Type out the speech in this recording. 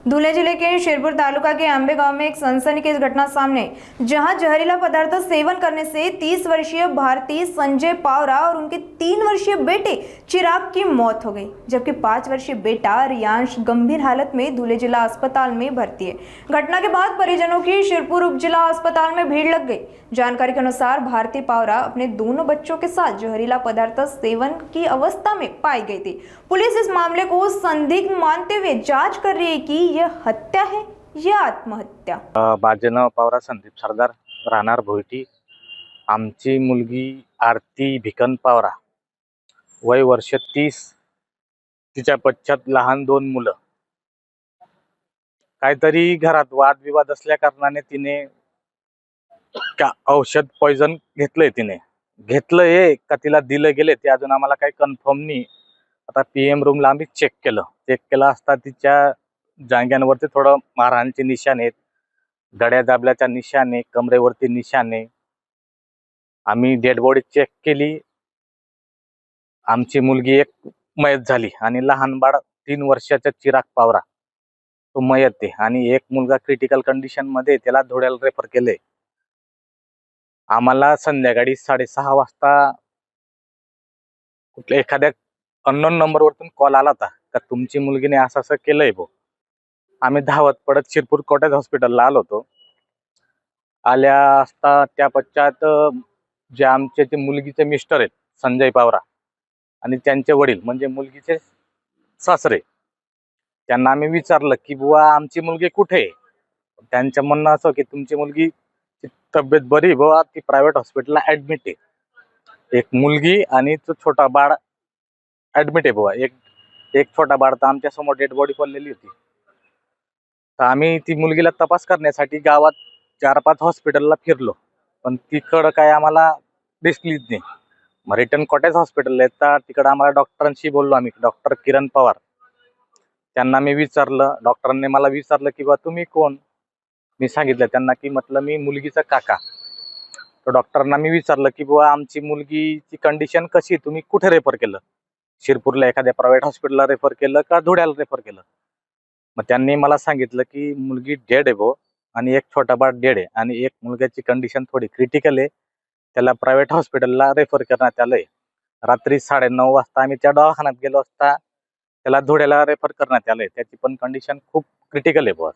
धुले जिले के शेरपुर तालुका के आंबे गांव में एक सनसनीखेज घटना सामने आई, जहां जहरीला पदार्थ सेवन करने से 30 वर्षीय भारती संजय पावरा और उनके 3 वर्षीय बेटे चिराग की मौत हो गई, जबकि 5 वर्षीय बेटा रियांश गंभीर हालत में धुले जिला अस्पताल में भर्ती है। घटना के बाद परिजनों की शेरपुर उप जिला अस्पताल में भीड़ लग गई। जानकारी के अनुसार भारती पावरा अपने दोनों बच्चों के साथ जहरीला पदार्थ सेवन की अवस्था में पाई गई थी। पुलिस इस मामले को संदिग्ध मानते हुए जांच कर रही है कि यह हत्या है या आत्महत्या। बाजेनाव पावरा संदीप सरदार, राहणार भोयटी। आमची मुलगी आरती भिकन पावरा, वय वर्ष 30। तिच्या पश्चात लहान 2 मुलं। काहीतरी घरात वादविवाद असल्या कारणाने तिने औषध पॉइझन घेतलंय। तिने घेतलंय का तिला दिलं गेले ते अजून आम्हाला काही कन्फर्म नाही। आता पीएम रूमला आम्ही चेक केलं असता तिच्या जांघ्यांवरती थोडं मारहाणचे निशाण आहेत, गड्या दाबल्याचा निशाण आहे, कमरेवरती निशाण आहे। आम्ही डेड बॉडी चेक केली। आमची मुलगी एक मयत झाली आणि लहान बाळ 3 वर्षाचा चिराग पावरा तो मयत आहे आणि एक मुलगा क्रिटिकल कंडिशन मध्ये, त्याला धुळ्याला रेफर केले। आम्हाला संध्याकाळी 6:30 वाजता कुठल्या एखाद्या अननोन नंबरवरून कॉल आला होता का तुमची मुलगीने असं असं केलंय भाऊ। आम्ही धावत पडत शिरपूर कॉटेज हॉस्पिटलला आलो होतो। आल्या असता त्या पश्चात जे आमचे ते मुलगीचे मिस्टर आहेत संजय पावरा आणि त्यांचे वडील म्हणजे मुलगीचे सासरे, त्यांना आम्ही विचारलं की बुवा आमची मुलगी कुठे आहे। त्यांचं म्हणणं असं की तुमची मुलगी तब्येत बरी बुवा, ती प्रायव्हेट हॉस्पिटलला ऍडमिट आहे। एक मुलगी आणि तो छोटा बाळ ऍडमिट आहे बुवा। एक छोटा बाळ तर आमच्या समोर डेड बॉडी पडलेली होती। तर आम्ही ती मुलगीला तपास करण्यासाठी गावात 4-5 हॉस्पिटलला फिरलो, पण तिकडं काय आम्हाला दिसलीच नाही। मग रिटर्न कॉटेज हॉस्पिटलला येतात, तिकडं आम्हाला डॉक्टरांशी बोललो आम्ही, डॉक्टर किरण पवार। त्यांना मी विचारलं, डॉक्टरांनी मला विचारलं की बा तुम्ही कोण। मी सांगितलं त्यांना की म्हटलं मी मुलगीचा काका। तर डॉक्टरांना मी विचारलं की बुवा आमची मुलगीची कंडिशन कशी, तुम्ही कुठे रेफर केलं, शिरपूरला एखाद्या प्रायव्हेट हॉस्पिटलला रेफर केलं का धुळ्याला रेफर केलं। मग त्यांनी मला सांगितलं की मुलगी डेड आहे भाऊ आणि एक छोटा बाळ डेड आहे आणि एक मुलग्याची कंडिशन थोडी क्रिटिकल आहे, त्याला प्रायव्हेट हॉस्पिटलला रेफर करण्यात आलंय। रात्री 9:30 वाजता आम्ही त्या दवाखान्यात गेलो असता त्याला धुळ्याला रेफर करण्यात आलंय, त्याची पण कंडिशन खूप क्रिटिकल आहे भाऊ।